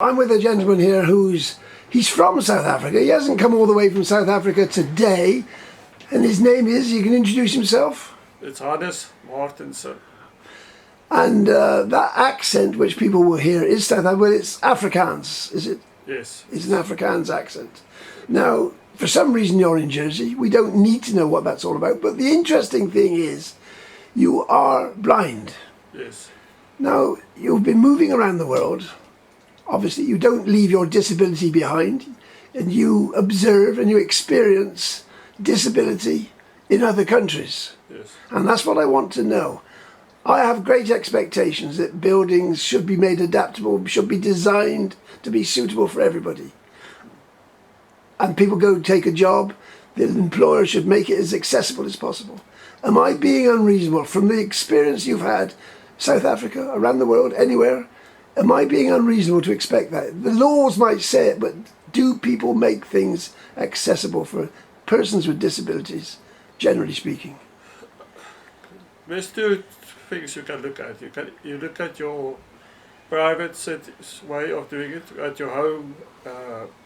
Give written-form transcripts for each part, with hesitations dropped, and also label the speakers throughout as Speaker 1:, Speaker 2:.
Speaker 1: I'm with a gentleman here he's from South Africa. He hasn't come all the way from South Africa today, and his name is, you can introduce himself?
Speaker 2: It's Johannes Martinson.
Speaker 1: And that accent which people will hear is South African, well, it's Afrikaans, is it?
Speaker 2: Yes.
Speaker 1: It's an Afrikaans accent. Now, for some reason you're in Jersey. We don't need to know what that's all about, but the interesting thing is you are blind.
Speaker 2: Yes.
Speaker 1: Now, you've been moving around the world. Obviously, you don't leave your disability behind, and you observe and you experience disability in other countries.
Speaker 2: Yes.
Speaker 1: And that's what I want to know. I have great expectations that buildings should be made adaptable, should be designed to be suitable for everybody. And people go take a job, the employer should make it as accessible as possible. Am I being unreasonable from the experience you've had, South Africa, around the world, anywhere? Am I being unreasonable to expect that? The laws might say it, but do people make things accessible for persons with disabilities, generally speaking?
Speaker 2: There's two things you can look at. You look at your private way of doing it, at your home,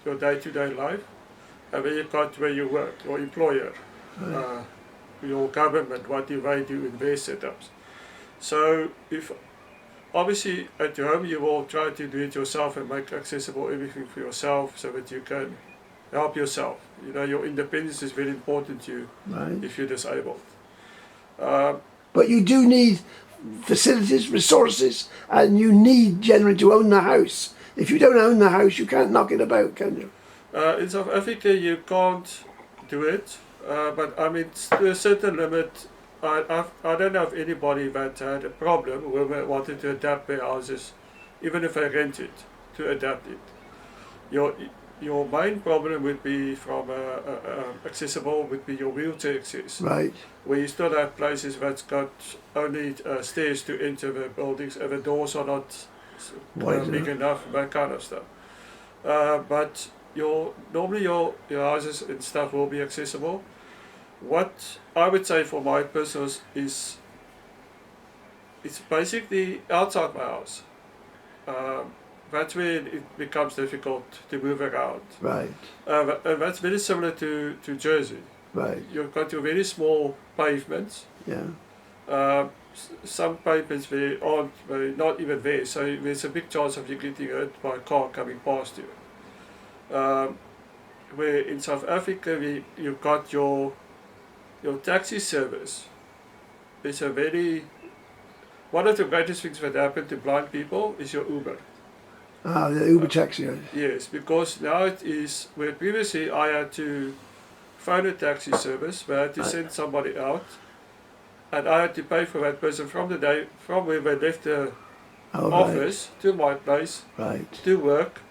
Speaker 2: your day-to-day life, and then you got where you work, your employer,
Speaker 1: Right.
Speaker 2: your government, what they do in their setups. So if obviously at your home you will try to do it yourself and make accessible everything for yourself so that you can help yourself. You know, your independence is very important to you,
Speaker 1: Right.
Speaker 2: if you're disabled.
Speaker 1: But you do need facilities, resources, and you need generally to own the house. If you don't own the house, you can't knock it about, can you?
Speaker 2: In South Africa you can't do it, but I mean to a certain limit. I don't know of anybody that had a problem where they wanted to adapt their houses, even if they rent it, to adapt it. Your main problem would be from accessible would be your wheelchair access,
Speaker 1: Right.
Speaker 2: where you still have places that's got only stairs to enter the buildings and the doors are not big enough, that kind of stuff. But normally your houses and stuff will be accessible. What I would say for my personals is it's basically outside my house. That's where it becomes difficult to move around.
Speaker 1: Right.
Speaker 2: And that's very similar to Jersey.
Speaker 1: Right.
Speaker 2: You've got your very small pavements.
Speaker 1: Yeah.
Speaker 2: Some pavements there aren't not even there, so there's a big chance of you getting hurt by a car coming past you. Where in South Africa you've got your taxi service. It's one of the greatest things that happen to blind people is your Uber.
Speaker 1: Ah, the Uber taxi. Right.
Speaker 2: Yes, because now it is where previously I had to phone a taxi service, where I had to send somebody out, and I had to pay for that person from where they left the office to my place to work,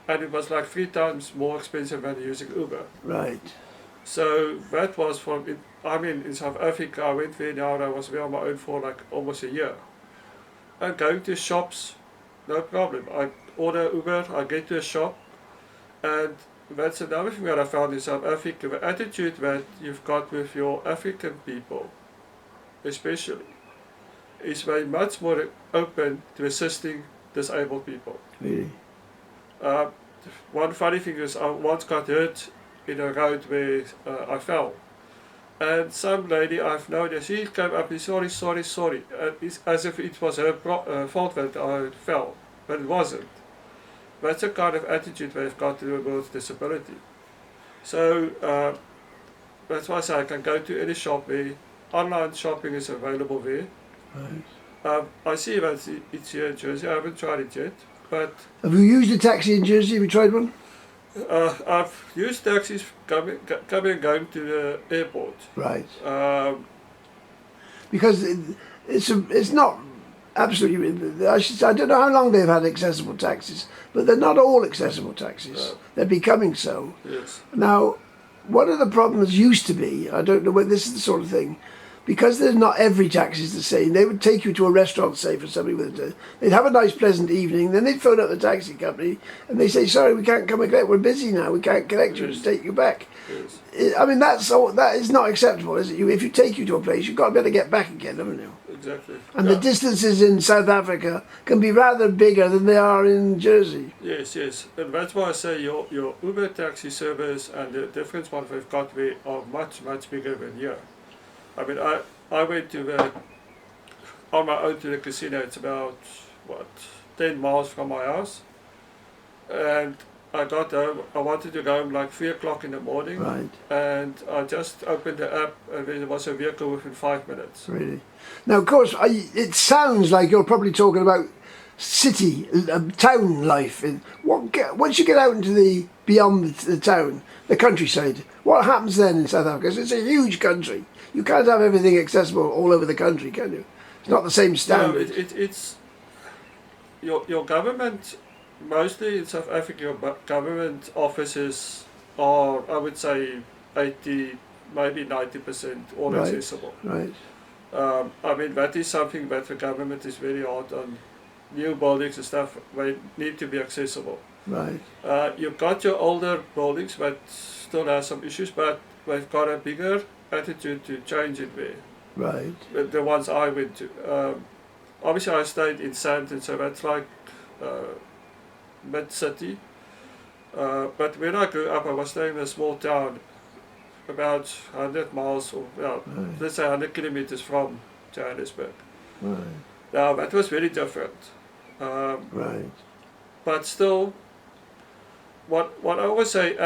Speaker 2: and it was like 3 times more expensive than using Uber.
Speaker 1: Right.
Speaker 2: So that was in South Africa I went there now and I was there on my own for like almost a year. And going to shops, no problem. I order Uber, I get to a shop, and that's another thing that I found in South Africa, the attitude that you've got with your African people, especially, is very much more open to assisting disabled people.
Speaker 1: Really?
Speaker 2: One funny thing is I once got hurt in a road where I fell. And some lady I've known, she came up and said, sorry. It's as if it was her fault that I fell, but it wasn't. That's the kind of attitude they've got to the world with disability. So that's why I say I can go to any shop there. Online shopping is available there.
Speaker 1: Right.
Speaker 2: I see that it's here in Jersey. I haven't tried it yet, but
Speaker 1: Have you used a taxi in Jersey? Have you tried one?
Speaker 2: I've used taxis coming and going to the airport.
Speaker 1: Right. Because it's not absolutely. I don't know how long they've had accessible taxis, but they're not all accessible taxis.
Speaker 2: No.
Speaker 1: They're becoming so.
Speaker 2: Yes.
Speaker 1: Now, one of the problems used to be, I don't know whether this is the sort of thing, because there's not every taxi is the same. They would take you to a restaurant, say, for somebody they'd have a nice, pleasant evening. Then they'd phone up the taxi company and they say, "Sorry, we can't come and collect. We're busy now. We can't collect you to take you back."
Speaker 2: Yes.
Speaker 1: I mean, that is not acceptable, is it? If you take you to a place, you've got to be able to get back again, haven't you?
Speaker 2: exactly.
Speaker 1: And the distances in South Africa can be rather bigger than they are in Jersey.
Speaker 2: Yes, yes. And that's why I say your Uber taxi service and the different ones we've got there are much, much bigger than here. I mean, I went to on my own to the casino. It's about, what, 10 miles from my house. And I got home, I wanted to go home like 3 o'clock in the morning.
Speaker 1: Right.
Speaker 2: And I just opened the app and there was a vehicle within 5 minutes.
Speaker 1: Really. Now, of course, it sounds like you're probably talking about city, town life. Once you get out into the beyond the town, the countryside, what happens then in South Africa? 'Cause it's a huge country. You can't have everything accessible all over the country, can you? It's not the same standard.
Speaker 2: No, it's your government, mostly in South Africa, your government offices are, I would say, 80, maybe 90% all
Speaker 1: Right.
Speaker 2: accessible.
Speaker 1: Right.
Speaker 2: I mean, that is something that the government is very hard on. New buildings and stuff, they need to be accessible.
Speaker 1: Right.
Speaker 2: You've got your older buildings that still have some issues, but they've got a bigger attitude to change it there.
Speaker 1: Right.
Speaker 2: The ones I went to. Obviously, I stayed in Sandton, so that's like mid-city. But when I grew up, I was staying in a small town about 100 miles, or well,
Speaker 1: Right.
Speaker 2: let's say 100 kilometers from Johannesburg.
Speaker 1: Right.
Speaker 2: Now, that was very different.
Speaker 1: Right.
Speaker 2: But still, what I always say,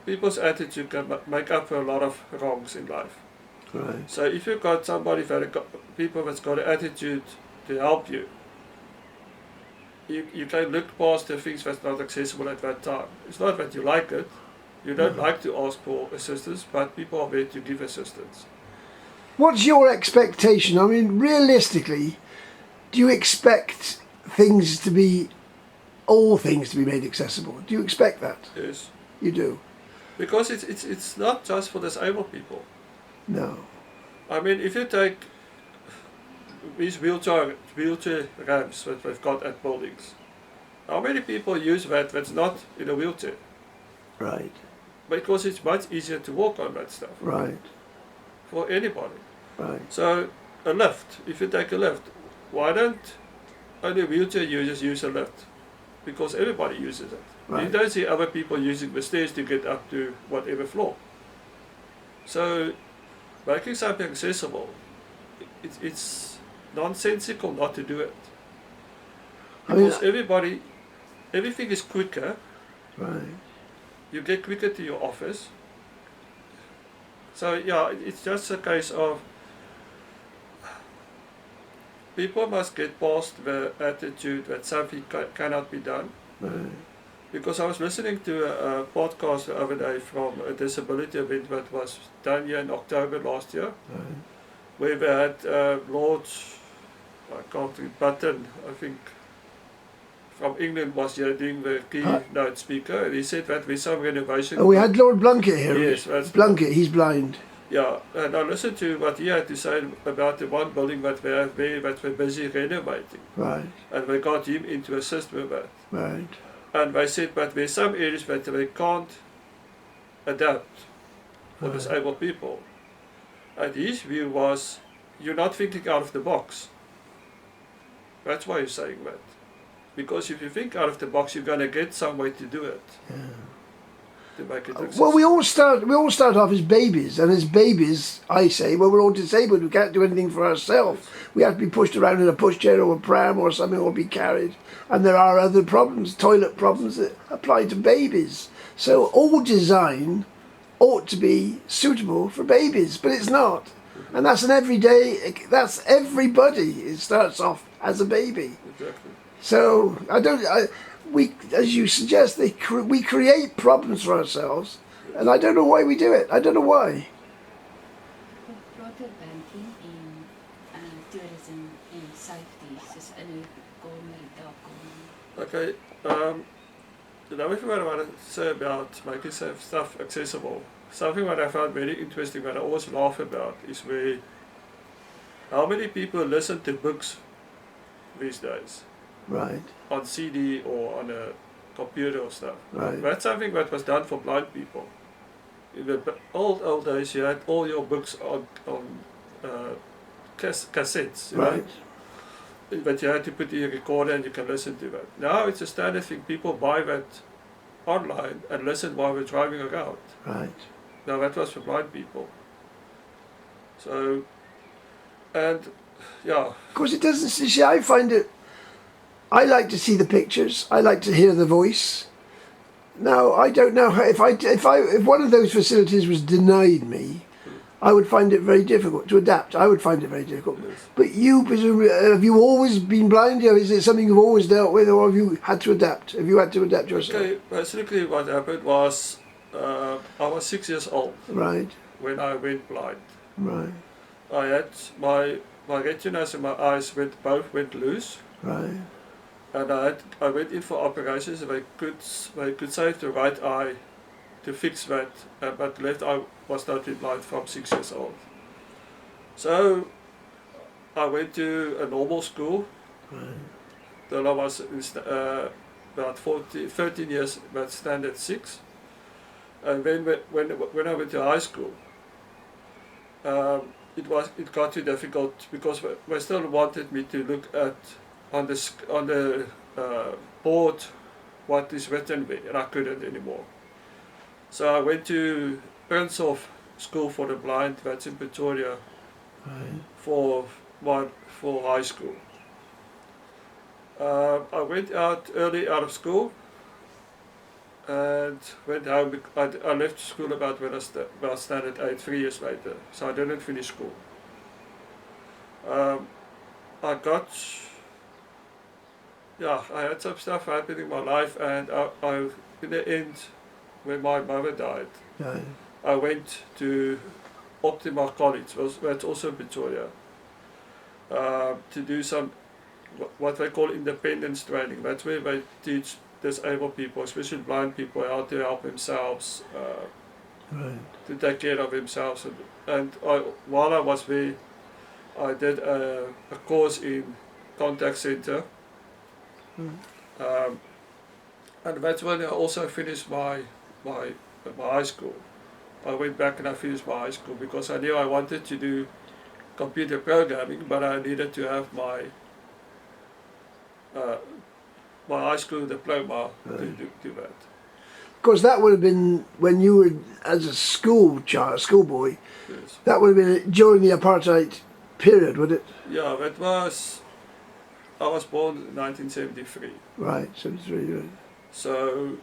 Speaker 2: people's attitude can make up for a lot of wrongs in life.
Speaker 1: Right.
Speaker 2: So if you've got somebody people that's got an attitude to help you, you can look past the things that's not accessible at that time. It's not that you like it. You don't like to ask for assistance, but people are there to give assistance.
Speaker 1: What's your expectation? I mean, realistically, do you expect all things to be made accessible? Do you expect that?
Speaker 2: Yes.
Speaker 1: You do?
Speaker 2: Because it's not just for disabled people.
Speaker 1: No.
Speaker 2: I mean, if you take these wheelchair ramps that we've got at buildings, how many people use that's not in a wheelchair?
Speaker 1: Right.
Speaker 2: Because it's much easier to walk on that stuff
Speaker 1: Right.
Speaker 2: for anybody.
Speaker 1: Right.
Speaker 2: So a lift, if you take a lift, why don't only wheelchair users use a lift? Because everybody uses it.
Speaker 1: Right.
Speaker 2: You don't see other people using the stairs to get up to whatever floor. So making something accessible, it's nonsensical not to do it. Because everything is quicker.
Speaker 1: Right.
Speaker 2: You get quicker to your office. So yeah, it's just a case of people must get past the attitude that something cannot be done.
Speaker 1: Right.
Speaker 2: Because I was listening to a podcast the other day from a disability event that was done here in October last year,
Speaker 1: Right.
Speaker 2: where they had Lord, I can't think, Button, I think, from England was here doing the keynote speaker, and he said that with some renovation.
Speaker 1: Oh, we had Lord Blunkett here.
Speaker 2: Yes, that's
Speaker 1: Blunkett, he's blind.
Speaker 2: Yeah, and I listened to what he had to say about the one building that they have there that we're busy renovating.
Speaker 1: Right.
Speaker 2: And they got him in to assist with that.
Speaker 1: Right.
Speaker 2: And they said that there's some areas that they can't adapt for
Speaker 1: Right.
Speaker 2: disabled people. And his view was, you're not thinking out of the box. That's why he's saying that. Because if you think out of the box, you're going to get some way to do it.
Speaker 1: Yeah.
Speaker 2: To make it accessible.
Speaker 1: Well, we all start off as babies, and as babies, I say, well, we're all disabled. We can't do anything for ourselves. We have to be pushed around in a pushchair or a pram or something, or be carried. And there are other problems, toilet problems that apply to babies. So all design ought to be suitable for babies, but it's not. And that's an everyday. That's everybody. It starts off as a baby.
Speaker 2: Exactly.
Speaker 1: So we, as you suggest, we create problems for ourselves, and I don't know why we do it. I don't know why.
Speaker 3: Groter banking en tourism en safety soos in die kamer daar kom.
Speaker 2: Okay, another thing what I want to say about making stuff accessible, something that I found very interesting that I always laugh about is how many people listen to books these days.
Speaker 1: Right.
Speaker 2: On CD or on a computer or stuff.
Speaker 1: Right.
Speaker 2: That's something that was done for blind people. In the old days, you had all your books on cassettes, you
Speaker 1: Right.
Speaker 2: know, but you had to put in a recorder and you can listen to it. Now it's a standard thing. People buy that online and listen while we're driving around.
Speaker 1: Right.
Speaker 2: Now that was for blind people. So, and yeah,
Speaker 1: Of course, it doesn't. See, I find it. I like to see the pictures. I like to hear the voice. Now, I don't know how, if one of those facilities was denied me, I would find it very difficult to adapt. I would find it very difficult.
Speaker 2: Yes.
Speaker 1: But you, presumably, have you always been blind? Is it something you've always dealt with, or have you had to adapt? Have you had to adapt yourself?
Speaker 2: okay, basically what happened was I was 6 years old
Speaker 1: Right.
Speaker 2: when I went blind.
Speaker 1: Right.
Speaker 2: I had my retinas in my eyes both went loose.
Speaker 1: Right.
Speaker 2: And I went in for operations. They could save the right eye to fix that, but the left eye was totally blind from 6 years old. So I went to a normal school.
Speaker 1: Right.
Speaker 2: Then I was about 13 years, but standard 6. And then when I went to high school, it got too difficult because they still wanted me to look at on the board what is written there, and I couldn't anymore. So I went to Princehof School for the Blind, that's in Pretoria,
Speaker 1: Right.
Speaker 2: for high school. I went early out of school and went home. I left school about when I was standard 8, 3 years later, so I didn't finish school. I had some stuff happening in my life, and I in the end, when my mother died,
Speaker 1: Right.
Speaker 2: I went to Optima College, that's also in Pretoria, to do some what they call independence training. That's where they teach disabled people, especially blind people, how to help themselves,
Speaker 1: Right.
Speaker 2: to take care of themselves. And while I was there, I did a course in contact center. And that's when I also finished my high school. I went back and I finished my high school because I knew I wanted to do computer programming, but I needed to have my high school diploma to do that.
Speaker 1: Of course, that would have been when you were as a schoolboy.
Speaker 2: Yes.
Speaker 1: That would have been during the apartheid period, would it?
Speaker 2: Yeah, I was born in 1973.
Speaker 1: Right. So it's really right.
Speaker 2: So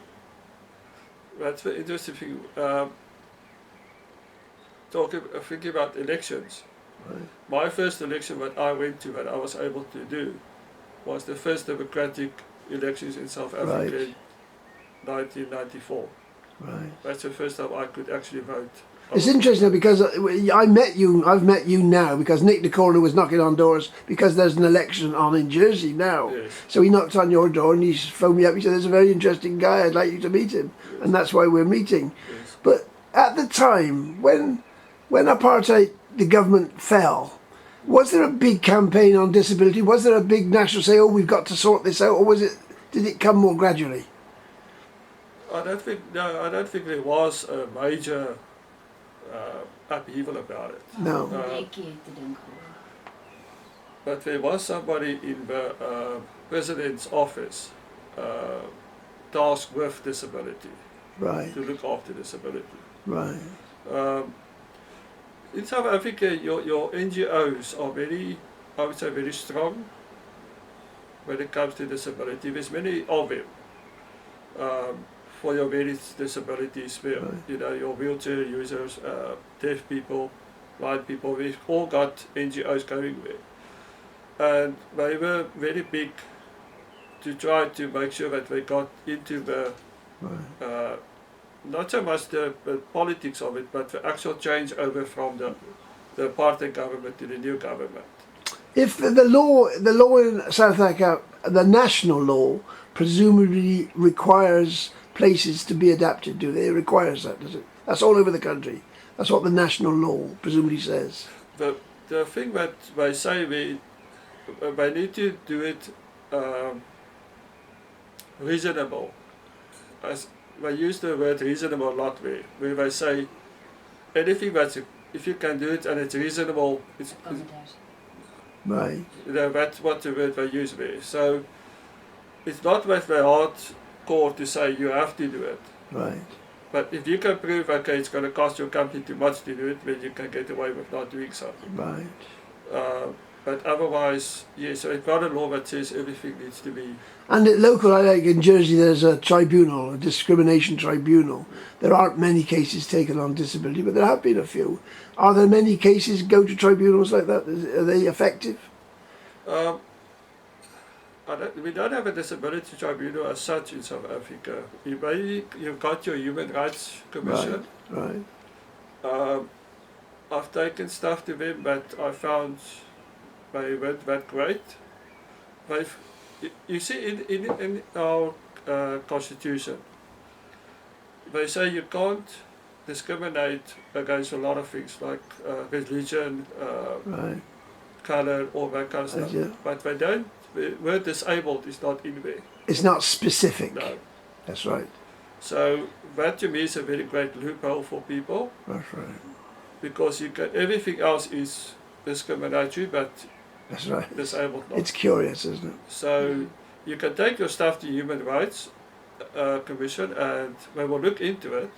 Speaker 2: that's the interesting thing. Thinking about elections.
Speaker 1: Right.
Speaker 2: My first election that I went to, that I was able to do, was the first democratic elections in South Africa in 1994.
Speaker 1: Right.
Speaker 2: That's the first time I could actually vote.
Speaker 1: It's interesting because I've met you now because Nick the Corner was knocking on doors because there's an election on in Jersey now.
Speaker 2: Yes.
Speaker 1: So he knocked on your door and he phoned me up. He said, "There's a very interesting guy. I'd like you to meet him,"
Speaker 2: Yes.
Speaker 1: and that's why we're meeting.
Speaker 2: Yes.
Speaker 1: But at the time when apartheid, the government fell, was there a big campaign on disability? Was there a big national say, "Oh, we've got to sort this out," or did it come more gradually?
Speaker 2: I don't think there was a major upheaval about it.
Speaker 1: No.
Speaker 2: But there was somebody in the president's office tasked with disability,
Speaker 1: Right.
Speaker 2: to look after disability.
Speaker 1: Right.
Speaker 2: In South Africa, your NGOs are very, I would say, very strong when it comes to disability. There's many of them for your various disabilities, where,
Speaker 1: Right.
Speaker 2: you know, your wheelchair users, deaf people, blind people, we've all got NGOs going there. And they were very big to try to make sure that they got into the
Speaker 1: Right.
Speaker 2: not so much the politics of it, but the actual change over from the apartheid government to the new government.
Speaker 1: If the law in South Africa, the national law, presumably requires places to be adapted, do they? It requires that, does it? That's all over the country. That's what the national law presumably says.
Speaker 2: The thing that they say, they need to do it reasonable. As they use the word reasonable a lot there, where they say anything if you can do it and it's reasonable,
Speaker 1: Right.
Speaker 2: You know, that's what the word they use there. So it's not with the hardcore to say you have to do it.
Speaker 1: Right.
Speaker 2: But if you can prove, okay, it's going to cost your company too much to do it, then you can get away with not doing so.
Speaker 1: Right.
Speaker 2: But otherwise, yes, so it's not a law that says everything needs to be.
Speaker 1: And at local, I like in Jersey, there's a tribunal, a discrimination tribunal. There aren't many cases taken on disability, but there have been a few. Are there many cases go to tribunals like that? Are they effective?
Speaker 2: Um, we don't have a disability tribunal as such in South Africa. You've got your Human Rights Commission.
Speaker 1: Right.
Speaker 2: I've taken stuff to them that I found they weren't that great. You see, in our constitution, they say you can't discriminate against a lot of things like religion,
Speaker 1: Right.
Speaker 2: colour, all that kind of stuff.
Speaker 1: Yeah.
Speaker 2: But they don't. The word disabled is not in there.
Speaker 1: It's not specific.
Speaker 2: No.
Speaker 1: That's right.
Speaker 2: So that to me is a very great loophole for people,
Speaker 1: That's right.
Speaker 2: because you can, everything else is discriminatory, but
Speaker 1: That's right.
Speaker 2: disabled not.
Speaker 1: It's curious, isn't it?
Speaker 2: So you can take your stuff to Human Rights Commission and they will look into it.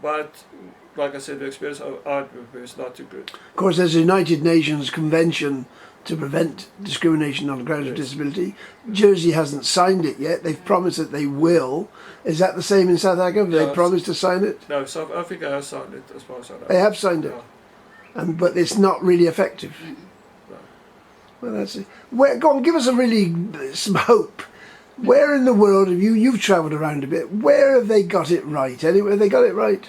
Speaker 2: But like I said, the experience of art is not too good.
Speaker 1: Of course, there's a United Nations Convention to prevent discrimination on the grounds of
Speaker 2: Yes.
Speaker 1: disability. Jersey hasn't signed it yet. They've promised that they will. Is that the same in South Africa? Have they
Speaker 2: No,
Speaker 1: promised to sign it?
Speaker 2: No, South Africa has signed it as far as I know.
Speaker 1: They have signed it,
Speaker 2: Yeah.
Speaker 1: but it's not really effective.
Speaker 2: No.
Speaker 1: Well, that's it. Go on, give us some hope. Where in the world have you've travelled around a bit? Where have they got it right? Anywhere have they got it right?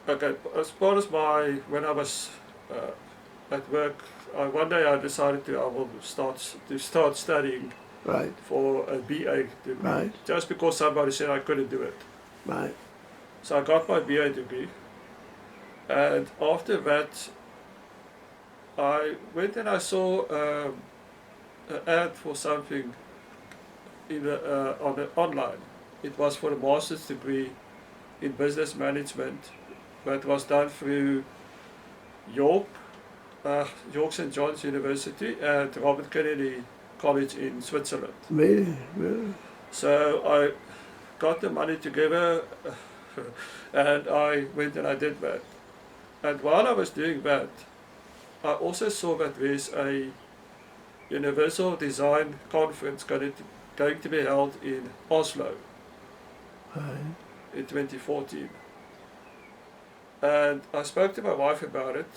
Speaker 2: Okay, as far as when I was at work, one day I decided I will start studying
Speaker 1: Right.
Speaker 2: for a BA degree,
Speaker 1: Right.
Speaker 2: just because somebody said I couldn't do it.
Speaker 1: Right.
Speaker 2: So I got my BA degree, and after that, I went and I saw an ad for something online. It was for a master's degree in business management, that was done through York St. John's University and Robert Kennedy College in Switzerland.
Speaker 1: Really? Really?
Speaker 2: So I got the money together and I went and I did that. And while I was doing that, I also saw that there's a Universal Design Conference going to be held in Oslo
Speaker 1: Right.
Speaker 2: in 2014. And I spoke to my wife about it,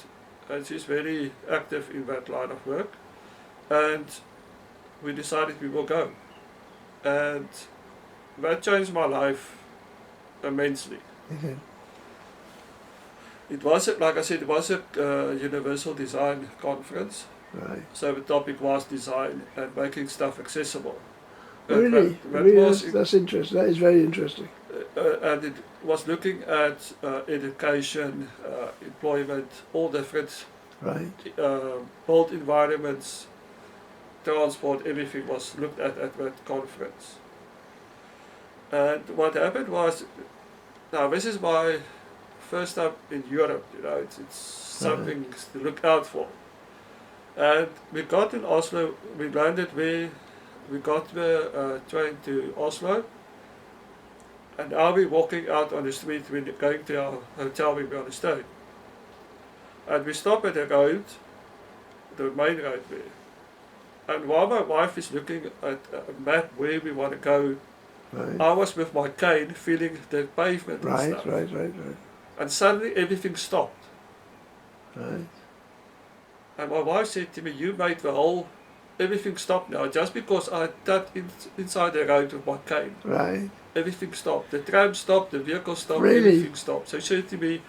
Speaker 2: and she's very active in that line of work, and we decided we will go. And that changed my life immensely.
Speaker 1: Okay.
Speaker 2: It was, like I said, it was a Universal Design Conference,
Speaker 1: Right.
Speaker 2: so the topic was design and making stuff accessible.
Speaker 1: Really?
Speaker 2: That
Speaker 1: Really?
Speaker 2: was
Speaker 1: That's interesting. That is very interesting.
Speaker 2: and it was looking at education, employment, all different
Speaker 1: Right.
Speaker 2: built environments, transport, everything was looked at that conference. And what happened was, now this is my first time in Europe, it's something to look out for. And we got in Oslo, we landed there, we got the train to Oslo, and now we're walking out on the street, we're going to our hotel, we're going to stay. And we stop at the road, the main road there. And while my wife is looking at a map where we want to go,
Speaker 1: Right.
Speaker 2: I was with my cane feeling the pavement and
Speaker 1: Right.
Speaker 2: stuff.
Speaker 1: Right. Right.
Speaker 2: And suddenly everything stopped.
Speaker 1: Right.
Speaker 2: And my wife said to me, you made everything stopped now, just because I tapped inside the road with my cane.
Speaker 1: Right.
Speaker 2: Everything stopped. The tram stopped, the vehicle stopped,
Speaker 1: Really?
Speaker 2: everything stopped. So she said to me,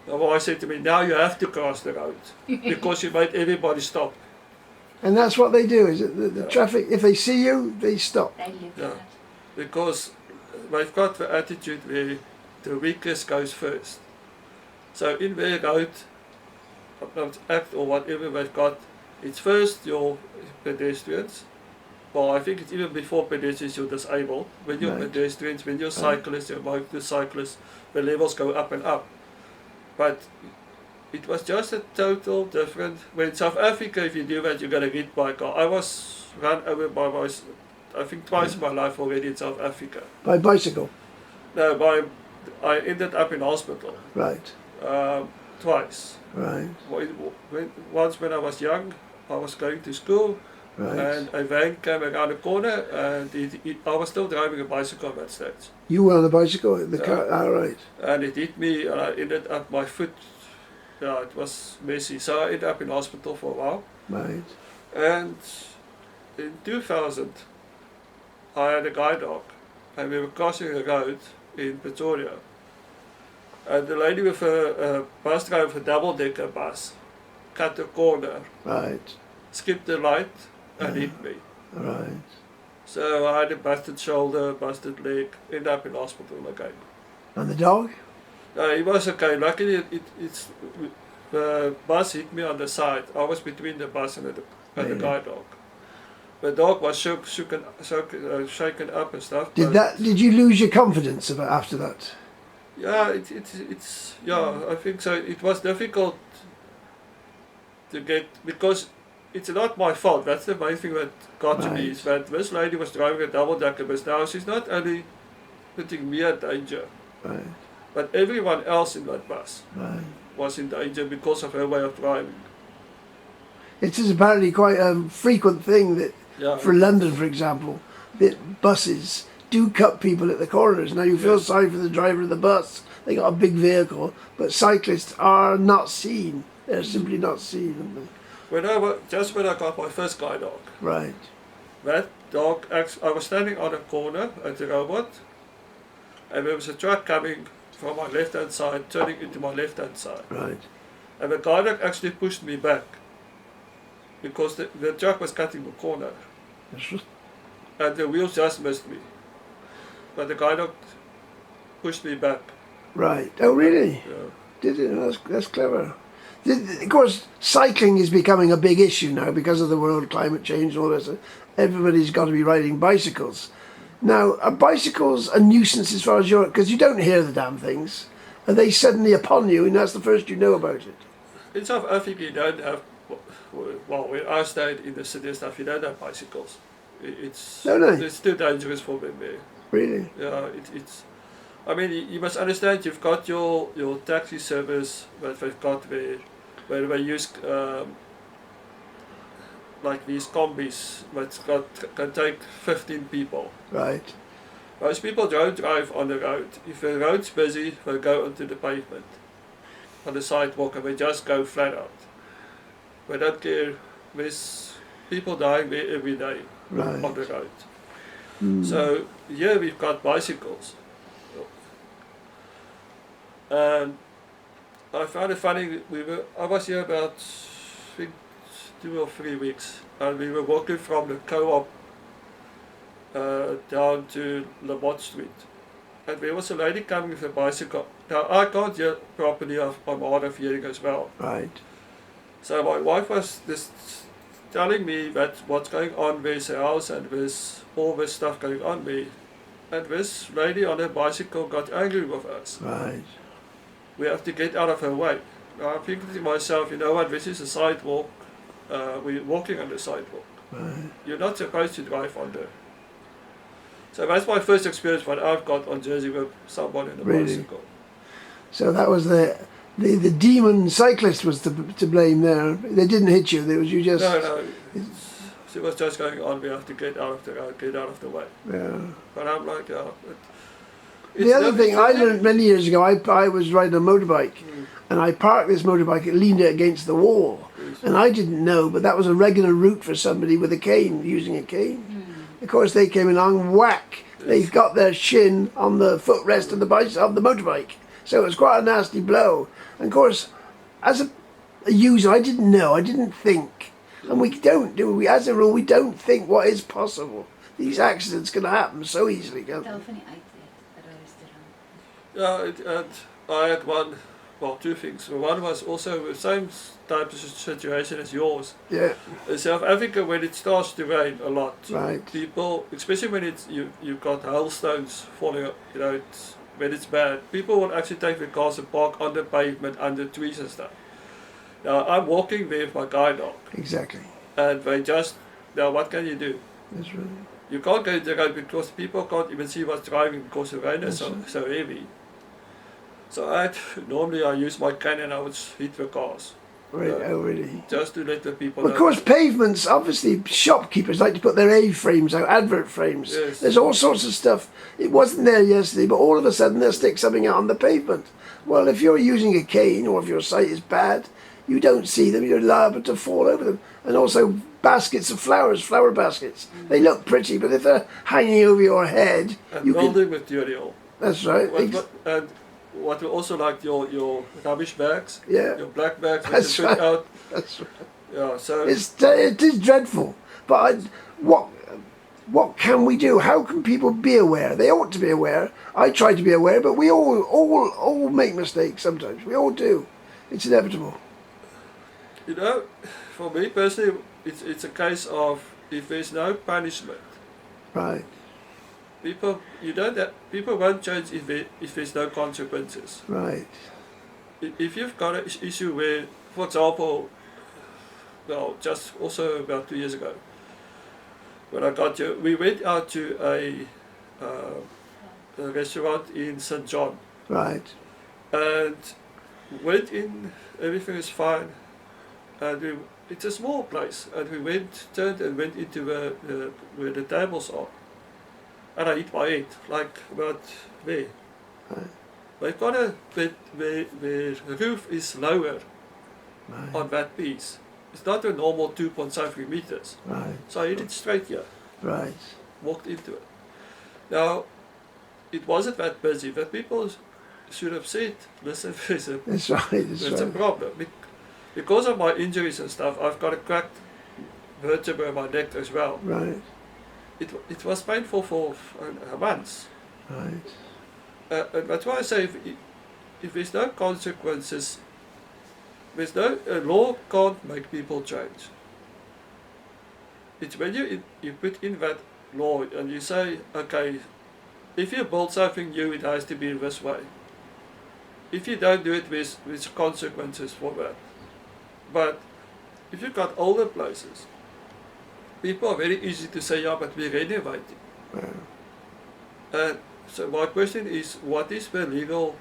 Speaker 2: my wife said to me, now you have to cross the road, because you made everybody stop.
Speaker 1: And that's what they do, is it? The
Speaker 2: Yeah.
Speaker 1: traffic, if they see you, they stop.
Speaker 3: They live
Speaker 2: Yeah.
Speaker 3: that.
Speaker 2: Because they've got the attitude where the weakest goes first. So in their road act or whatever they've got, it's first your pedestrians. Well, I think it's even before pedestrians, you're disabled. When you're
Speaker 1: Right.
Speaker 2: pedestrians, when you're cyclists, you're motorcyclists, the levels go up and up. But it was just a total different. When South Africa, if you do that, you're going to hit by a car. I was run over by I think twice in my life already in South Africa.
Speaker 1: By bicycle?
Speaker 2: No, I ended up in hospital
Speaker 1: Right,
Speaker 2: twice.
Speaker 1: right,
Speaker 2: Once when I was young, I was going to school,
Speaker 1: right.
Speaker 2: and a van came around the corner, and I was still driving a bicycle at that stage.
Speaker 1: You were on the bicycle? The
Speaker 2: Yeah.
Speaker 1: car? All right.
Speaker 2: And it hit me, and I ended up my foot. Yeah, it was messy. So I ended up in hospital for a while.
Speaker 1: Right.
Speaker 2: And in 2000, I had a guide dog, and we were crossing a road in Pretoria. And the lady with a bus driver with a double-decker bus cut the corner,
Speaker 1: Right.
Speaker 2: skipped the light, and hit me.
Speaker 1: Right.
Speaker 2: So I had a busted shoulder, busted leg, ended up in hospital again.
Speaker 1: And the dog?
Speaker 2: He was okay. Luckily, the bus hit me on the side. I was between the bus and the guide dog. The dog was shaken up and stuff.
Speaker 1: Did you lose your confidence after that?
Speaker 2: Yeah, I think so. It was difficult to get, because it's not my fault. That's the main thing that got to me, is that this lady was driving a double-decker bus. Now she's not only putting me at danger,
Speaker 1: Right.
Speaker 2: but everyone else in that bus
Speaker 1: Right.
Speaker 2: was in danger because of her way of driving.
Speaker 1: It is apparently quite a frequent thing that,
Speaker 2: Yeah.
Speaker 1: for London, for example, that buses do cut people at the corners. Now you feel
Speaker 2: Yes.
Speaker 1: sorry for the driver of the bus. They got a big vehicle, but cyclists are not seen. They're simply not seen.
Speaker 2: When I got my first guide dog,
Speaker 1: Right.
Speaker 2: that dog, I was standing on a corner at the robot, and there was a truck coming from my left-hand side, turning into my left-hand side.
Speaker 1: Right.
Speaker 2: And the guide dog actually pushed me back, because the truck was cutting the corner, and the wheels just missed me. But the guide dog pushed me back.
Speaker 1: Right. Oh, really?
Speaker 2: Yeah.
Speaker 1: Did it? That's clever. Of course, cycling is becoming a big issue now because of the world climate change and all this. Everybody's got to be riding bicycles. Now, are bicycles a nuisance as far as because you don't hear the damn things, and they suddenly upon you, and that's the first you know about it.
Speaker 2: In South Africa, you don't have, well, when I stayed in the city and stuff, you don't have bicycles. It's too dangerous for them there.
Speaker 1: Really?
Speaker 2: Yeah, it's. I mean, you must understand. You've got your taxi service that they've got there, where they use like these combis that can take 15 people.
Speaker 1: Right.
Speaker 2: Most people don't drive on the road. If the road's busy, they go onto the pavement, on the sidewalk, and they just go flat out. They don't care. There's people dying there every day
Speaker 1: Right.
Speaker 2: on the road.
Speaker 1: Mm.
Speaker 2: So here we've got bicycles. And I found it funny, I was here about, I think, 2 or 3 weeks, and we were walking from the co-op down to Lamont Street. And there was a lady coming with a bicycle. Now I can't hear properly, I'm hard of hearing as well.
Speaker 1: Right.
Speaker 2: So my wife was just telling me that what's going on with her house and with all this stuff going on there. And this lady on her bicycle got angry with us.
Speaker 1: Right.
Speaker 2: We have to get out of her way. Now I'm thinking to myself, you know what, this is a sidewalk. We're walking on the sidewalk.
Speaker 1: Right.
Speaker 2: You're not supposed to drive on there. So that's my first experience what I've got on Jersey with someone in a bicycle.
Speaker 1: So that was the demon cyclist was to blame there. They didn't hit you. It was you just.
Speaker 2: No. She was just going on. We have to get out of the road, get out of the way.
Speaker 1: Yeah.
Speaker 2: But I'm like, yeah.
Speaker 1: The other thing I learned many years ago, I was riding a motorbike, and I parked this motorbike and leaned it against the wall, and I didn't know, but that was a regular route for somebody with a cane, using a cane. Of course, they came along, whack. They got their shin on the footrest of the motorbike. So it was quite a nasty blow. And of course, as a user, I didn't know, I didn't think. And we don't, do we? As a rule, we don't think what is possible. These accidents can happen so easily, can't they?
Speaker 2: Yeah, and I had two things. One was also the same type of situation as yours.
Speaker 1: Yeah.
Speaker 2: In South Africa, when it starts to rain a lot,
Speaker 1: Right.
Speaker 2: people, especially when you've got hailstones falling, when it's bad, people will actually take the cars and park on the pavement under trees and stuff. Now, I'm walking there with my guide dog,
Speaker 1: Exactly.
Speaker 2: and they just, now what can you do?
Speaker 1: That's right.
Speaker 2: You can't go to the road because people can't even see what's driving because the rain is
Speaker 1: That's
Speaker 2: so,
Speaker 1: right.
Speaker 2: so heavy. So normally I use my cane and I would hit the cars.
Speaker 1: Right. Oh, really?
Speaker 2: Just to let the people
Speaker 1: Of
Speaker 2: know.
Speaker 1: course, pavements, obviously, shopkeepers like to put their A-frames out, advert frames.
Speaker 2: Yes.
Speaker 1: There's all sorts of stuff. It wasn't there yesterday, but all of a sudden they'll stick something out on the pavement. Well, if you're using a cane or if your sight is bad, you don't see them, you're liable to fall over them. And also baskets of flowers, flower baskets. They look pretty, but if they're hanging over your head,
Speaker 2: And
Speaker 1: you can...
Speaker 2: building material.
Speaker 1: That's right.
Speaker 2: And what we also like your rubbish bags,
Speaker 1: Yeah.
Speaker 2: your black bags that
Speaker 1: That's
Speaker 2: you put
Speaker 1: right.
Speaker 2: out.
Speaker 1: That's right.
Speaker 2: Yeah, so
Speaker 1: It is dreadful. But what can we do? How can people be aware? They ought to be aware. I try to be aware, but we all make mistakes sometimes. We all do. It's inevitable.
Speaker 2: you know, for me personally, it's a case of if there's no punishment,
Speaker 1: Right.
Speaker 2: people won't change if there's no consequences.
Speaker 1: Right.
Speaker 2: If you've got an issue where, for example, well, just also about 2 years ago, when I got here, we went out to a restaurant in St. John,
Speaker 1: Right.
Speaker 2: and went in, everything is fine, and it's a small place, and we turned and went into where the tables are, and I hit my head, like about there.
Speaker 1: Right.
Speaker 2: They've got a bit where the roof is lower
Speaker 1: Right.
Speaker 2: on that piece. It's not a normal 2.5 meters.
Speaker 1: Right.
Speaker 2: So I hit it straight here,
Speaker 1: Right.
Speaker 2: walked into it. Now, it wasn't that busy, but people should have said, listen,
Speaker 1: That's right. That's
Speaker 2: there's a
Speaker 1: right.
Speaker 2: problem. Because of my injuries and stuff, I've got a cracked vertebra in my neck as well.
Speaker 1: Right.
Speaker 2: It was painful for months.
Speaker 1: Right.
Speaker 2: And that's why I say if there's no consequences, law can't make people change. It's when you put in that law and you say, okay, if you build something new, it has to be this way. If you don't do it, there's consequences for that. But if you've got older places, people are very easy to say, yeah, but we're renovating.
Speaker 1: Wow.
Speaker 2: So my question is, what is the legal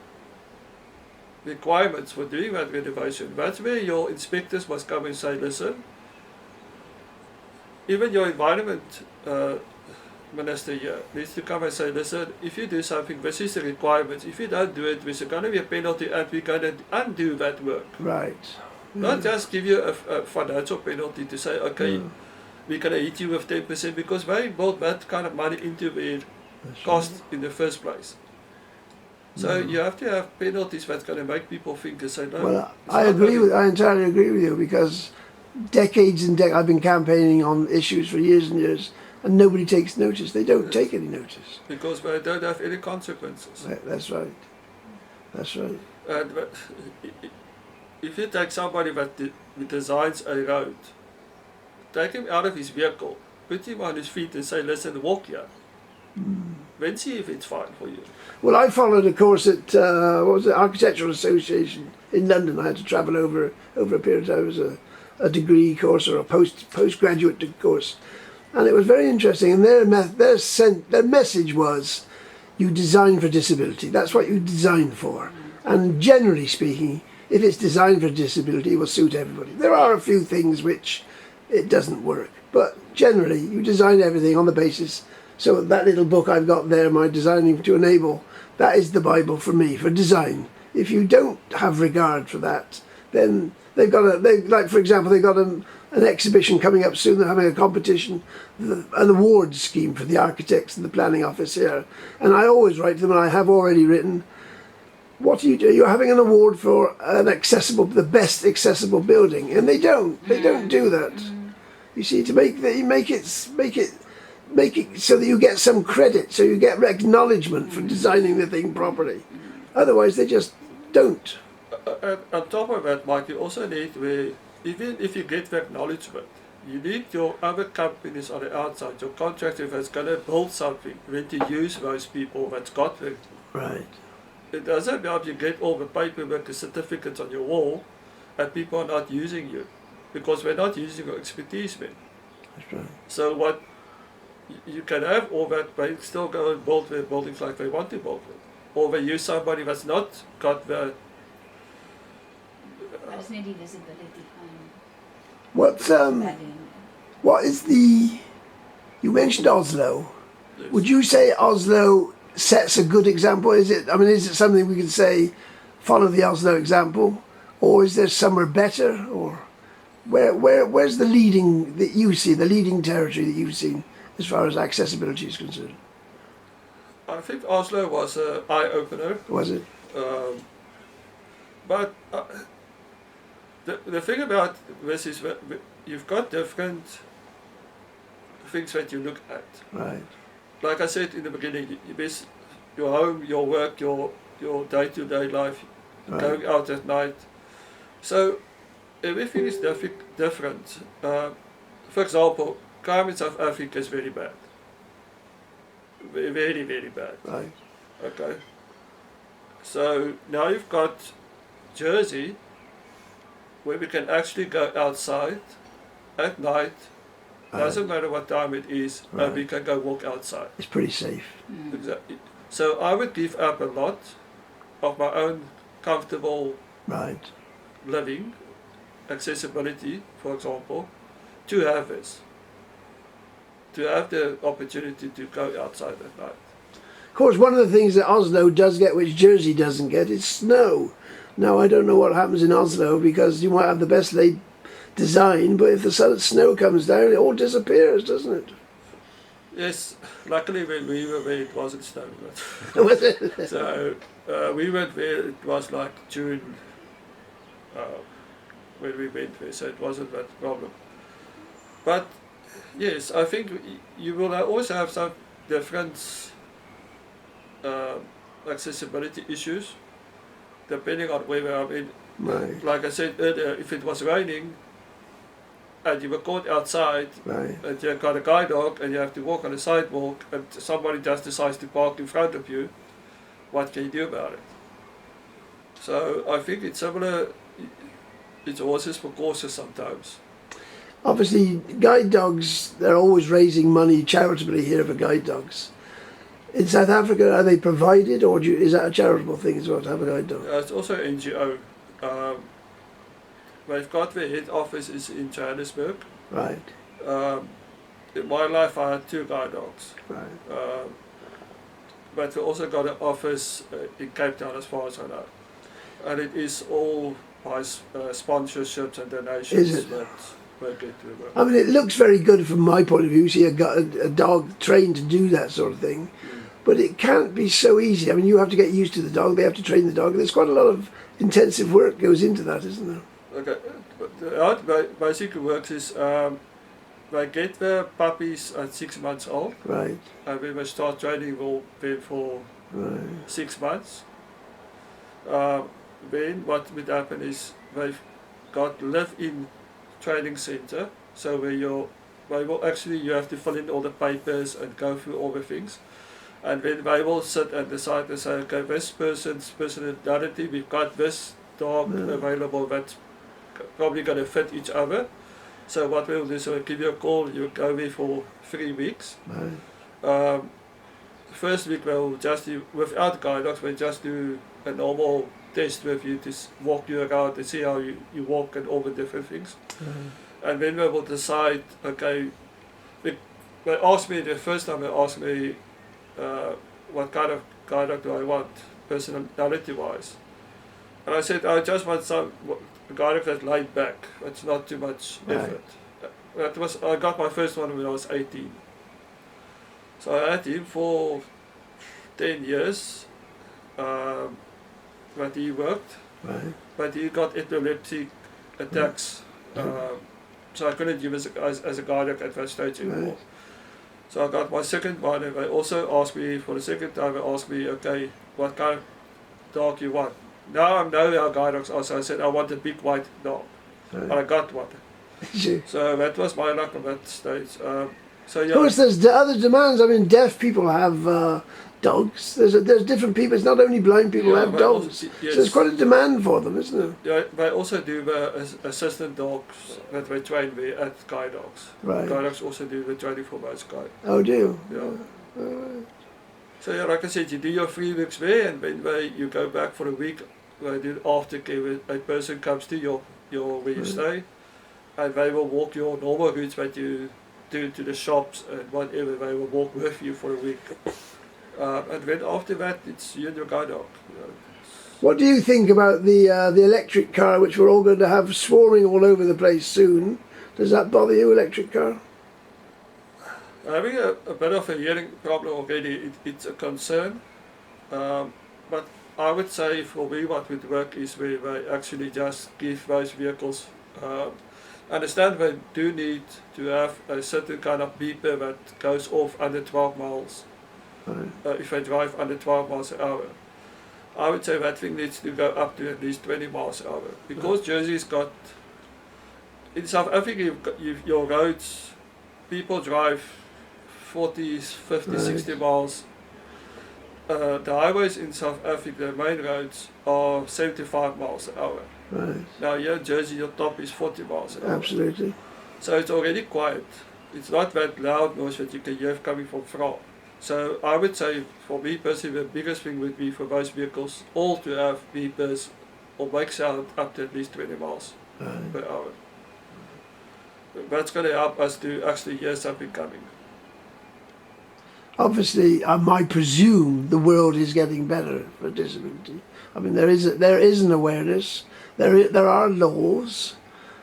Speaker 2: requirements for doing that renovation? That's where your inspectors must come and say, listen, even your environment minister here needs to come and say, listen, if you do something, this is the requirements. If you don't do it, there's going to be a penalty and we're going to undo that work.
Speaker 1: Right.
Speaker 2: Not just give you a financial penalty to say, okay, we're going to hit you with 10% because they brought that kind of money into their cost in the first place. So you have to have penalties that's going to make people think and say, no.
Speaker 1: Well, I entirely agree with you, because decades and decades I've been campaigning on issues for years and years, and nobody takes notice. They don't take any notice.
Speaker 2: Because they don't have any consequences.
Speaker 1: Right, that's right. That's right.
Speaker 2: And if you take somebody that designs a road, take him out of his vehicle, put him on his feet and say, listen, walk here. Then see if it's fine for you.
Speaker 1: Well, I followed a course at what was it, Architectural Association in London. I had to travel over a period of time. It was a degree course or a postgraduate course, and it was very interesting. And their message was, you design for disability. That's what you design for. And generally speaking, if it's designed for disability, it will suit everybody. There are a few things which it doesn't work, but generally you design everything on the basis. So that little book I've got there, my Designing to Enable, that is the Bible for me, for design. If you don't have regard for that, then they've got like for example, they've got an exhibition coming up soon. They're having a competition, an award scheme for the architects and the planning office here. And I always write to them, and I have already written, what do? You're having an award for the best accessible building, and they don't do that. You see, to make it so that you get some credit, so you get acknowledgement for designing the thing properly. Otherwise, they just don't.
Speaker 2: On top of that, Mike, you also need, even if you get the acknowledgement, you need your other companies on the outside, your contractor that's going to build something, when to use those people that's got them.
Speaker 1: Right.
Speaker 2: It doesn't help you get all the paperwork, the certificates on your wall, and people are not using you because we're not using your expertise, man.
Speaker 1: That's right.
Speaker 2: So what you can have all that, but still go and build their buildings like they want to build them. Or they use somebody that's not got the
Speaker 3: Maar is net die visibility van
Speaker 1: What
Speaker 3: value.
Speaker 1: what is the? You mentioned Oslo.
Speaker 2: yes.
Speaker 1: Would you say Oslo sets a good example? Is it? I mean, is it something we could say, follow the Oslo example, or is there somewhere better, or where's the leading that you see, the leading territory that you've seen as far as accessibility is concerned?
Speaker 2: I think Oslo was an eye-opener.
Speaker 1: Was it?
Speaker 2: But the thing about this is that you've got different things that you look at.
Speaker 1: Right.
Speaker 2: Like I said in the beginning, there's your home, your work, your day-to-day life,
Speaker 1: Right.
Speaker 2: going out at night. So everything is different. For example, crime in South Africa is very bad. Very, very bad.
Speaker 1: Right.
Speaker 2: Okay. So now you've got Jersey, where we can actually go outside at night. Doesn't matter what time it is, and we
Speaker 1: Right.
Speaker 2: can go walk outside.
Speaker 1: It's pretty safe.
Speaker 2: Exactly. So I would give up a lot of my own comfortable
Speaker 1: Right.
Speaker 2: living, accessibility, for example, to have this. To have the opportunity to go outside at night.
Speaker 1: Of course, one of the things that Oslo does get, which Jersey doesn't get, is snow. Now, I don't know what happens in Oslo because you might have the best laid design, but if the snow comes down, it all disappears, doesn't it?
Speaker 2: Yes, luckily when we were there it wasn't snowing.
Speaker 1: Was it?
Speaker 2: So we went there, it was like June when we went there, so it wasn't that problem. But yes, I think you will always have some different accessibility issues depending on where we are. I mean,
Speaker 1: Right.
Speaker 2: like I said earlier, if it was raining and you were caught outside
Speaker 1: Right.
Speaker 2: and you've got a guide dog and you have to walk on a sidewalk and somebody just decides to park in front of you, what can you do about it? So I think it's similar, it's horses for courses sometimes.
Speaker 1: Obviously, guide dogs, they're always raising money charitably here for guide dogs. In South Africa, are they provided, or is that a charitable thing as well to have a guide dog?
Speaker 2: It's also NGO. They've got their head office is in Johannesburg.
Speaker 1: Right.
Speaker 2: In my life I had 2 guide dogs.
Speaker 1: Right.
Speaker 2: But we also got an office in Cape Town as far as I know. And it is all by sponsorships and donations
Speaker 1: Is it?
Speaker 2: that we get to work.
Speaker 1: I mean, it looks very good from my point of view. See a dog trained to do that sort of thing, but it can't be so easy. I mean, you have to get used to the dog. They have to train the dog. There's quite a lot of intensive work goes into that, isn't there?
Speaker 2: Okay, but how it basically works is they get the puppies at 6 months old,
Speaker 1: Right.
Speaker 2: and when we start training we'll be for
Speaker 1: Right.
Speaker 2: 6 months. Then what would happen is they've got live-in training center, so where you have to fill in all the papers and go through all the things, and then they will sit and decide and say, okay, this person's personality, we've got this dog available that's probably going to fit each other. So what we'll do is we'll give you a call, you'll go there for 3 weeks.
Speaker 1: Right.
Speaker 2: First week we'll just do, without guide dogs, we'll just do a normal test with you to walk you around and see how you walk and all the different things. And then we will decide, okay, they asked me the first time, they asked me what kind of guide dog do I want, personality wise. And I said, I just want a guide dog that's laid back, it's not too much effort. I got my first one when I was 18. So I had him for 10 years, but he worked,
Speaker 1: Right.
Speaker 2: but he got epileptic attacks, so I couldn't use him as a guide dog at that stage anymore.
Speaker 1: Right.
Speaker 2: So I got my second one, and they also asked me, for the second time, they asked me, okay, what kind of dog you want? Now I know how guide dogs are, so I said I want a big white dog, and I got one. So that was my luck on that stage. So yeah.
Speaker 1: Of course, there's the other demands. I mean, deaf people have dogs. There's different people. It's not only blind people who
Speaker 2: Yeah,
Speaker 1: have
Speaker 2: but
Speaker 1: dogs.
Speaker 2: also-
Speaker 1: So
Speaker 2: yes.
Speaker 1: there's quite a demand for them, isn't there?
Speaker 2: Yeah, they also do the assistant dogs that we train with at guide dogs.
Speaker 1: Right.
Speaker 2: Guide dogs also do the training for those guys.
Speaker 1: Oh, do you?
Speaker 2: Yeah. So yeah, like I said, you do your 3 weeks there, and then you go back for a week. They do aftercare. Where a person comes to your where you stay, and they will walk your normal routes that you do to the shops and whatever. They will walk with you for a week, and then after that, it's you and your guide dog. You know.
Speaker 1: What do you think about the electric car, which we're all going to have swarming all over the place soon? Does that bother you, electric car?
Speaker 2: Having a bit of a hearing problem already, it's a concern. But I would say for me what would work is where they actually just give those vehicles, understand they do need to have a certain kind of beeper that goes off under 12 miles,
Speaker 1: Right.
Speaker 2: if they drive under 12 miles an hour. I would say that thing needs to go up to at least 20 miles an hour. Because Jersey's got, in South Africa your roads, people drive 40s, 50,
Speaker 1: Right.
Speaker 2: 60 miles. The highways in South Africa, the main roads, are 75 miles an hour.
Speaker 1: Right.
Speaker 2: Now here in Jersey, your top is 40 miles an hour.
Speaker 1: Absolutely.
Speaker 2: So it's already quiet. It's not that loud noise that you can hear coming from far. So I would say, for me personally, the biggest thing would be for those vehicles all to have beepers or make sound up to at least 20 miles
Speaker 1: Right.
Speaker 2: per hour. That's going to help us to actually hear something coming.
Speaker 1: Obviously, I presume the world is getting better for disability. I mean, there is an awareness. There are laws.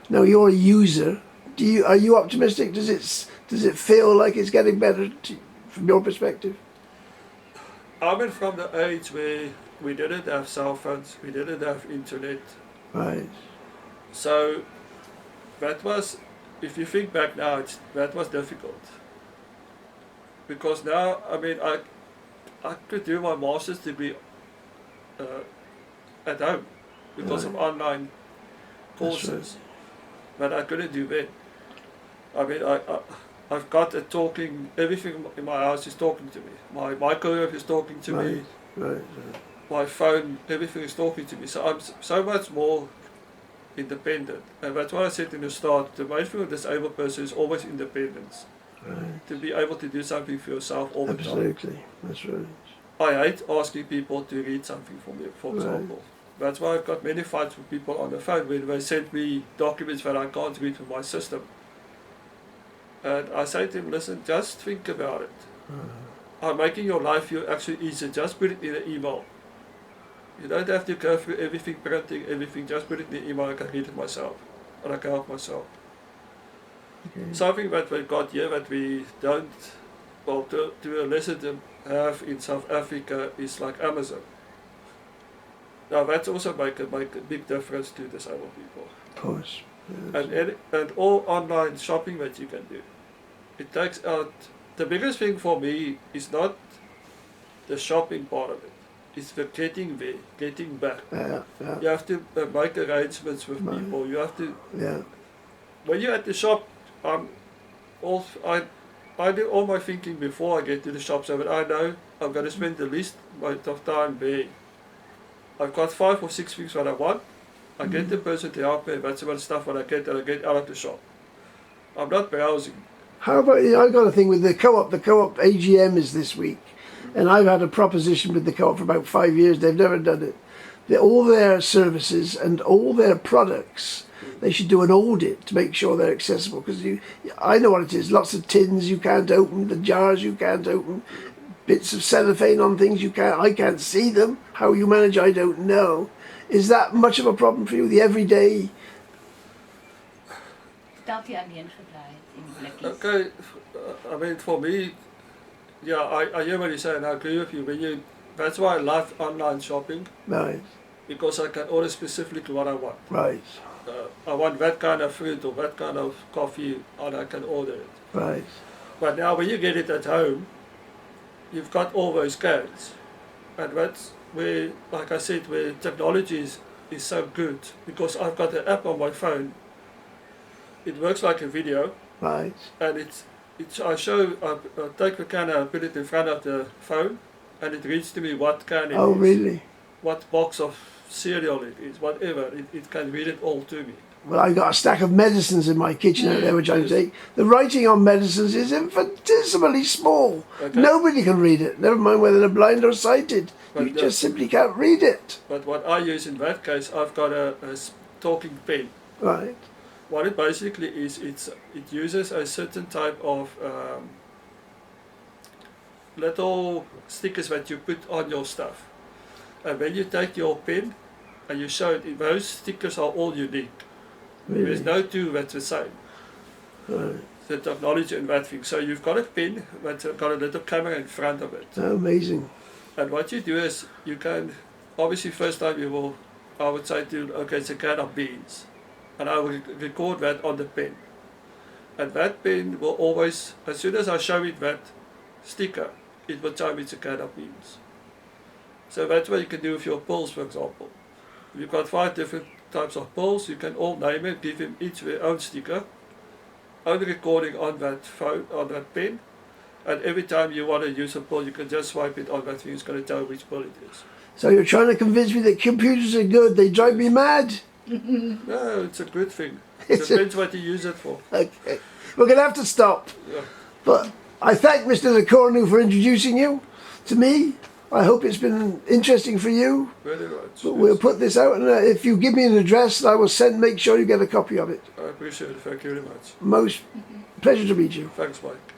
Speaker 1: Now you're a user. Are you optimistic? Does it feel like it's getting better from your perspective?
Speaker 2: I'm in from the age where we didn't have cell phones, we didn't have internet.
Speaker 1: Right.
Speaker 2: So that was, if you think back now, that was difficult. Because now, I mean, I could do my master's degree at home because of online courses, but I couldn't do that. I mean, I've got everything in my house is talking to me. My microwave is talking to me,
Speaker 1: Right.
Speaker 2: my phone, everything is talking to me. So I'm so much more independent. And that's what I said in the start, the main thing of a disabled person is always independence.
Speaker 1: Right.
Speaker 2: To be able to do something for yourself all the time.
Speaker 1: Absolutely. That's right.
Speaker 2: I hate asking people to read something for me, for
Speaker 1: Right.
Speaker 2: example. That's why I've got many fights with people on the phone when they send me documents that I can't read from my system. And I say to them, listen, just think about it. I'm making your life actually easier. Just put it in an email. You don't have to go through everything, printing everything. Just put it in the email. I can read it myself. And I can help myself.
Speaker 1: Okay.
Speaker 2: Something that we got here that we don't, well, to a lesser extent have in South Africa is like Amazon. Now that's also make a big difference to disabled people.
Speaker 1: Of course. Yes.
Speaker 2: And all online shopping that you can do. It takes out, the biggest thing for me is not the shopping part of it. It's the getting there, getting back.
Speaker 1: Yeah.
Speaker 2: You have to make arrangements with
Speaker 1: Right.
Speaker 2: people. You have to,
Speaker 1: Yeah.
Speaker 2: when you're at the shop, I do all my thinking before I get to the shop so that I know I'm going to spend the least amount of time there. I've got 5 or 6 things that I want. I get the person to help me, that's about stuff that I get out of the shop. I'm not browsing.
Speaker 1: How about, I've got a thing with the co-op. The co-op AGM is this week. And I've had a proposition with the co-op for about 5 years. They've never done it. All their services and all their products, they should do an audit to make sure they're accessible. Because I know what it is. Lots of tins you can't open, the jars you can't open, bits of cellophane on things I can't see them. How you manage, I don't know. Is that much of a problem for you? The everyday.
Speaker 3: Dat jy alleen gebly het en blikkies.
Speaker 2: Okay, I mean for me, yeah, I hear what you say and I agree with you. That's why I love online shopping,
Speaker 1: Right.
Speaker 2: because I can order specifically what I want.
Speaker 1: Right.
Speaker 2: I want that kind of food or that kind of coffee, and I can order it.
Speaker 1: Right.
Speaker 2: But now when you get it at home, you've got all those codes. And that's where, like I said, where technology is so good, because I've got an app on my phone. It works like a video,
Speaker 1: Right.
Speaker 2: and I take the camera and put it in front of the phone, and it reads to me what can it
Speaker 1: Oh,
Speaker 2: is,
Speaker 1: really?
Speaker 2: what box of cereal it is, whatever. It can read it all to me.
Speaker 1: Well, I got a stack of medicines in my kitchen out there, which I
Speaker 2: Yes.
Speaker 1: take. The writing on medicines is infinitesimally small.
Speaker 2: Okay.
Speaker 1: Nobody can read it. Never mind whether they're blind or sighted.
Speaker 2: But
Speaker 1: You
Speaker 2: the-
Speaker 1: just simply can't read it.
Speaker 2: But what I use in that case, I've got a talking pen.
Speaker 1: Right.
Speaker 2: What it basically is, it uses a certain type of little stickers that you put on your stuff. And when you take your pen and you show it, those stickers are all unique.
Speaker 1: Really.
Speaker 2: There's no two that's the same.
Speaker 1: Right.
Speaker 2: The technology in that thing. So you've got a pen that's got a little camera in front of it.
Speaker 1: Oh, amazing.
Speaker 2: And what you do is you can, obviously first time you will, I would say to, okay, it's a can of beans. And I will record that on the pen. And that pen will always, as soon as I show it that sticker, it will tell me it's a can of beans. So that's what you can do with your pills, for example. If you've got 5 different types of pills, you can all name it, give them each their own sticker, own recording on that phone, on that pen, and every time you want to use a pill, you can just swipe it on that thing, it's going to tell you which pill it is.
Speaker 1: So you're trying to convince me that computers are good. They drive me mad.
Speaker 2: No, it's a good thing.
Speaker 1: It's
Speaker 2: It depends what you use it for.
Speaker 1: Okay. We're going to have to stop.
Speaker 2: Yeah.
Speaker 1: But I thank Mr. Zakornu for introducing you to me. I hope it's been interesting for you.
Speaker 2: Very much.
Speaker 1: But we'll
Speaker 2: Yes.
Speaker 1: put this out, and if you give me an address, I will make sure you get a copy of it.
Speaker 2: I appreciate it. Thank you very much.
Speaker 1: Most pleasure to meet you.
Speaker 2: Thanks, Mike.